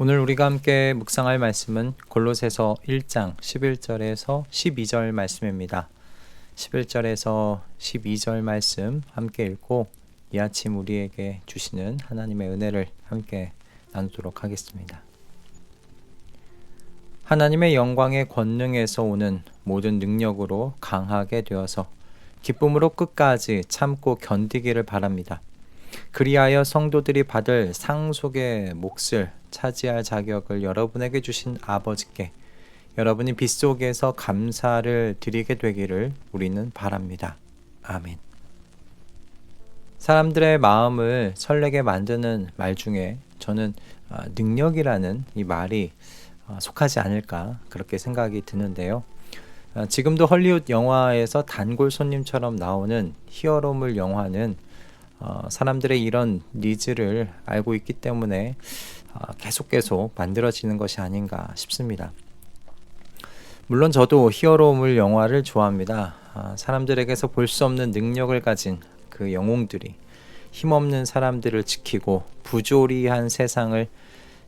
오늘 우리가 함께 묵상할 말씀은 골로새서 1장 11절에서 12절 말씀입니다. 11절에서 12절 말씀 함께 읽고 이 아침 우리에게 주시는 하나님의 은혜를 함께 나누도록 하겠습니다. 하나님의 영광의 권능에서 오는 모든 능력으로 강하게 되어서 기쁨으로 끝까지 참고 견디기를 바랍니다. 그리하여 성도들이 받을 상속의 몫을 차지할 자격을 여러분에게 주신 아버지께 여러분이 빗속에서 감사를 드리게 되기를 우리는 바랍니다. 아멘. 사람들의 마음을 설레게 만드는 말 중에 저는 능력이라는 이 말이 속하지 않을까 그렇게 생각이 드는데요. 지금도 헐리우드 영화에서 단골 손님처럼 나오는 히어로물 영화는 사람들의 이런 니즈를 알고 있기 때문에 계속 만들어지는 것이 아닌가 싶습니다. 물론 저도 히어로물 영화를 좋아합니다. 사람들에게서 볼 수 없는 능력을 가진 그 영웅들이 힘없는 사람들을 지키고 부조리한 세상을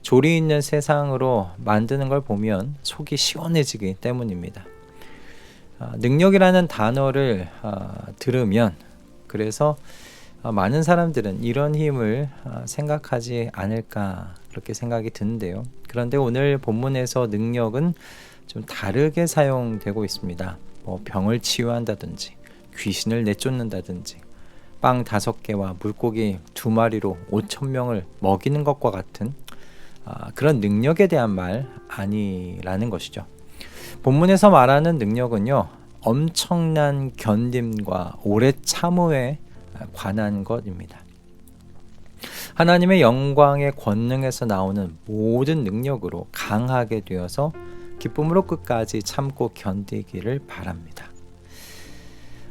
조리 있는 세상으로 만드는 걸 보면 속이 시원해지기 때문입니다. 능력이라는 단어를 들으면 그래서 많은 사람들은 이런 힘을 생각하지 않을까 그렇게 생각이 드는데요. 그런데 오늘 본문에서 능력은 좀 다르게 사용되고 있습니다. 병을 치유한다든지 귀신을 내쫓는다든지 빵 5개와 물고기 2마리로 5,000명을 먹이는 것과 같은 그런 능력에 대한 말 아니라는 것이죠. 본문에서 말하는 능력은요, 엄청난 견딤과 오래 참음에 관한 것입니다. 하나님의 영광의 권능에서 나오는 모든 능력으로 강하게 되어서 기쁨으로 끝까지 참고 견디기를 바랍니다.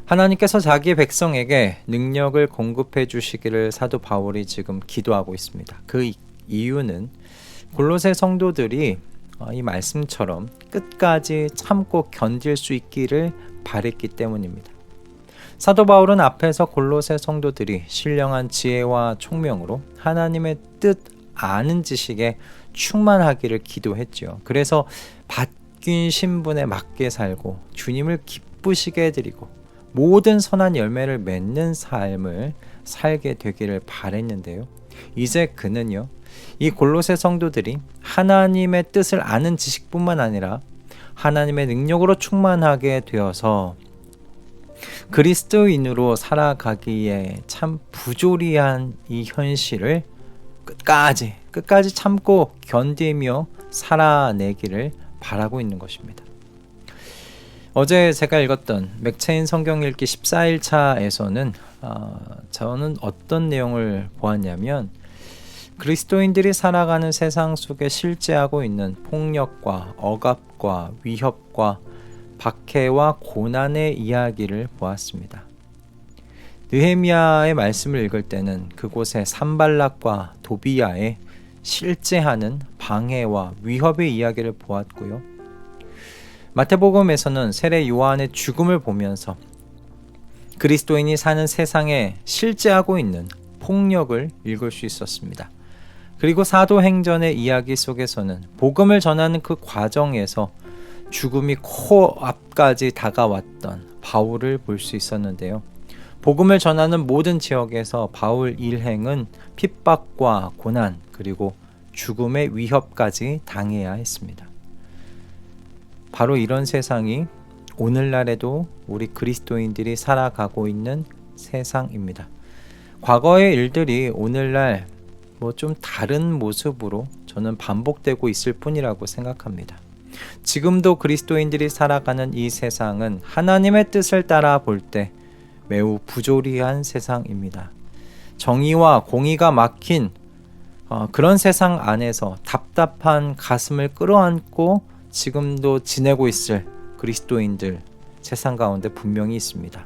하나님께서 자기의 백성에게 능력을 공급해 주시기를 사도 바울이 지금 기도하고 있습니다. 그 이유는 골로새 성도들이 이 말씀처럼 끝까지 참고 견딜 수 있기를 바랬기 때문입니다. 사도 바울은 앞에서 골로새 성도들이 신령한 지혜와 총명으로 하나님의 뜻 아는 지식에 충만하기를 기도했죠. 그래서 바뀐 신분에 맞게 살고 주님을 기쁘시게 해드리고 모든 선한 열매를 맺는 삶을 살게 되기를 바랬는데요. 이제 그는요, 이 골로새 성도들이 하나님의 뜻을 아는 지식뿐만 아니라 하나님의 능력으로 충만하게 되어서 그리스도인으로 살아가기에 참 부조리한 이 현실을 끝까지 참고 견디며 살아내기를 바라고 있는 것입니다. 어제 제가 읽었던 맥체인 성경 읽기 14일차에서는 저는 어떤 내용을 보았냐면 그리스도인들이 살아가는 세상 속에 실제하고 있는 폭력과 억압과 위협과 박해와 고난의 이야기를 보았습니다. 느헤미야의 말씀을 읽을 때는 그곳에 산발락과 도비야의 실제하는 방해와 위협의 이야기를 보았고요. 마태복음에서는 세례 요한의 죽음을 보면서 그리스도인이 사는 세상에 실제하고 있는 폭력을 읽을 수 있었습니다. 그리고 사도행전의 이야기 속에서는 복음을 전하는 그 과정에서 죽음이 코앞까지 다가왔던 바울을 볼 수 있었는데요. 복음을 전하는 모든 지역에서 바울 일행은 핍박과 고난 그리고 죽음의 위협까지 당해야 했습니다. 바로 이런 세상이 오늘날에도 우리 그리스도인들이 살아가고 있는 세상입니다. 과거의 일들이 오늘날 좀 다른 모습으로 저는 반복되고 있을 뿐이라고 생각합니다. 지금도 그리스도인들이 살아가는 이 세상은 하나님의 뜻을 따라 볼 때 매우 부조리한 세상입니다. 정의와 공의가 막힌 그런 세상 안에서 답답한 가슴을 끌어안고 지금도 지내고 있을 그리스도인들 세상 가운데 분명히 있습니다.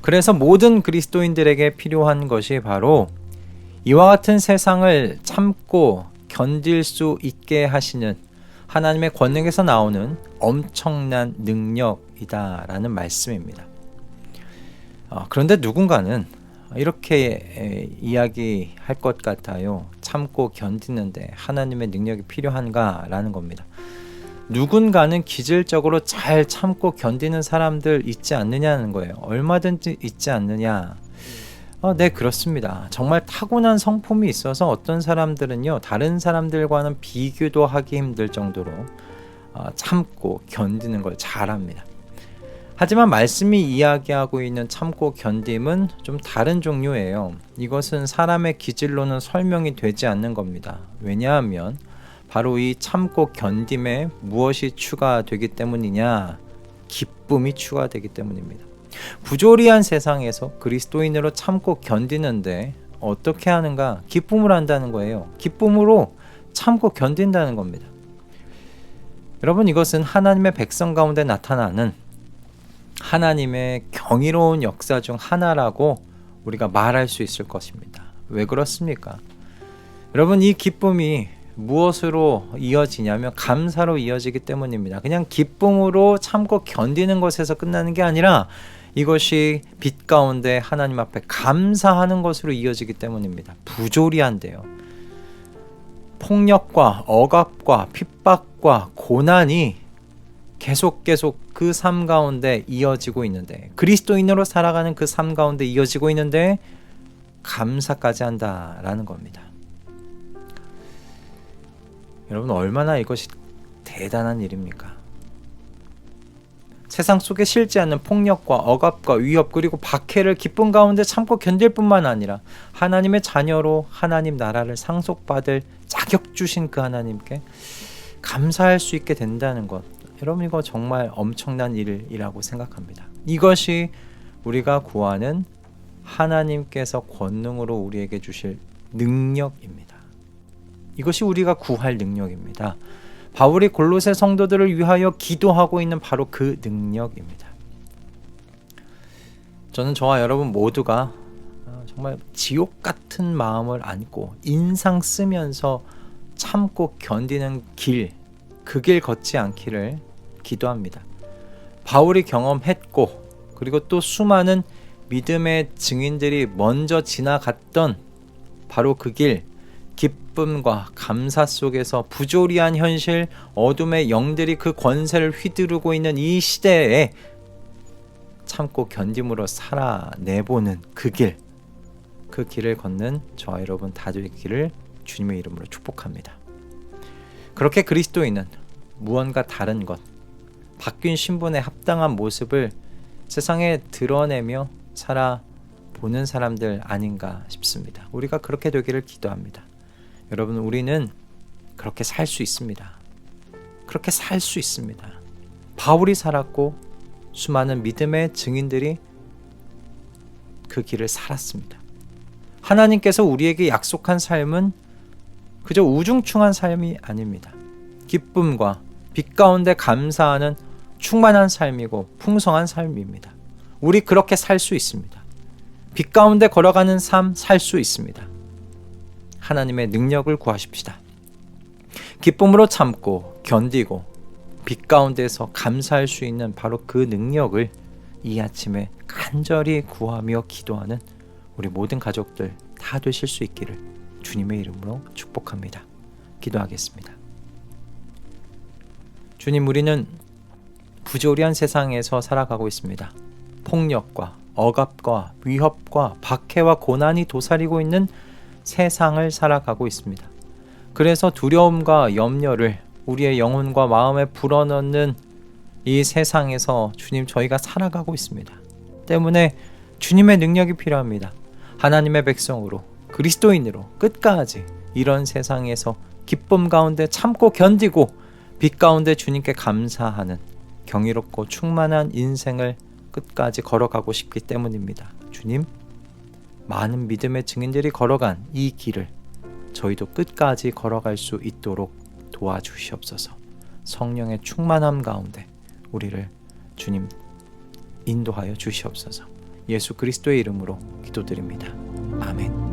그래서 모든 그리스도인들에게 필요한 것이 바로 이와 같은 세상을 참고 견딜 수 있게 하시는 하나님의 권능에서 나오는 엄청난 능력이다라는 말씀입니다. 그런데 누군가는 이렇게 이야기할 것 같아요. 참고 견디는데 하나님의 능력이 필요한가라는 겁니다. 누군가는 기질적으로 잘 참고 견디는 사람들 있지 않느냐는 거예요. 얼마든지 있지 않느냐. 네, 그렇습니다. 정말 타고난 성품이 있어서 어떤 사람들은요, 다른 사람들과는 비교도 하기 힘들 정도로 참고 견디는 걸 잘합니다. 하지만 말씀이 이야기하고 있는 참고 견딤은 좀 다른 종류예요. 이것은 사람의 기질로는 설명이 되지 않는 겁니다. 왜냐하면 바로 이 참고 견딤에 무엇이 추가되기 때문이냐? 기쁨이 추가되기 때문입니다. 부조리한 세상에서 그리스도인으로 참고 견디는데 어떻게 하는가? 기쁨을 한다는 거예요. 기쁨으로 참고 견딘다는 겁니다. 여러분, 이것은 하나님의 백성 가운데 나타나는 하나님의 경이로운 역사 중 하나라고 우리가 말할 수 있을 것입니다. 왜 그렇습니까? 여러분, 이 기쁨이 무엇으로 이어지냐면 감사로 이어지기 때문입니다. 그냥 기쁨으로 참고 견디는 것에서 끝나는 게 아니라 이것이 빛 가운데 하나님 앞에 감사하는 것으로 이어지기 때문입니다. 부조리한데요. 폭력과 억압과 핍박과 고난이 계속 그 삶 가운데 이어지고 있는데, 그리스도인으로 살아가는 그 삶 가운데 이어지고 있는데 감사까지 한다라는 겁니다. 여러분, 얼마나 이것이 대단한 일입니까? 세상 속에 싫지 않는 폭력과 억압과 위협 그리고 박해를 기쁨 가운데 참고 견딜 뿐만 아니라 하나님의 자녀로 하나님 나라를 상속받을 자격 주신 그 하나님께 감사할 수 있게 된다는 것, 여러분, 이거 정말 엄청난 일이라고 생각합니다. 이것이 우리가 구하는 하나님께서 권능으로 우리에게 주실 능력입니다. 이것이 우리가 구할 능력입니다. 바울이 골로새 성도들을 위하여 기도하고 있는 바로 그 능력입니다. 저는 저와 여러분 모두가 정말 지옥 같은 마음을 안고 인상 쓰면서 참고 견디는 그 길 걷지 않기를 기도합니다. 바울이 경험했고 그리고 또 수많은 믿음의 증인들이 먼저 지나갔던 바로 그 길, 기쁨과 감사 속에서 부조리한 현실, 어둠의 영들이 그 권세를 휘두르고 있는 이 시대에 참고 견딤으로 살아내보는 그 길을 걷는 저와 여러분 다 되기를 주님의 이름으로 축복합니다. 그렇게 그리스도인은 무언가 다른 것, 바뀐 신분에 합당한 모습을 세상에 드러내며 살아보는 사람들 아닌가 싶습니다. 우리가 그렇게 되기를 기도합니다. 여러분, 우리는 그렇게 살 수 있습니다. 그렇게 살 수 있습니다. 바울이 살았고 수많은 믿음의 증인들이 그 길을 살았습니다. 하나님께서 우리에게 약속한 삶은 그저 우중충한 삶이 아닙니다. 기쁨과 빛 가운데 감사하는 충만한 삶이고 풍성한 삶입니다. 우리 그렇게 살 수 있습니다. 빛 가운데 걸어가는 삶 살 수 있습니다. 하나님의 능력을 구하십시다. 기쁨으로 참고 견디고 빛 가운데서 감사할 수 있는 바로 그 능력을 이 아침에 간절히 구하며 기도하는 우리 모든 가족들 다 되실 수 있기를 주님의 이름으로 축복합니다. 기도하겠습니다. 주님, 우리는 부조리한 세상에서 살아가고 있습니다. 폭력과 억압과 위협과 박해와 고난이 도사리고 있는 세상을 살아가고 있습니다. 그래서 두려움과 염려를 우리의 영혼과 마음에 불어넣는 이 세상에서 주님, 저희가 살아가고 있습니다. 때문에 주님의 능력이 필요합니다. 하나님의 백성으로, 그리스도인으로 끝까지 이런 세상에서 기쁨 가운데 참고 견디고 빛 가운데 주님께 감사하는 경이롭고 충만한 인생을 끝까지 걸어가고 싶기 때문입니다. 주님, 많은 믿음의 증인들이 걸어간 이 길을 저희도 끝까지 걸어갈 수 있도록 도와주시옵소서. 성령의 충만함 가운데 우리를 주님 인도하여 주시옵소서. 예수 그리스도의 이름으로 기도드립니다. 아멘.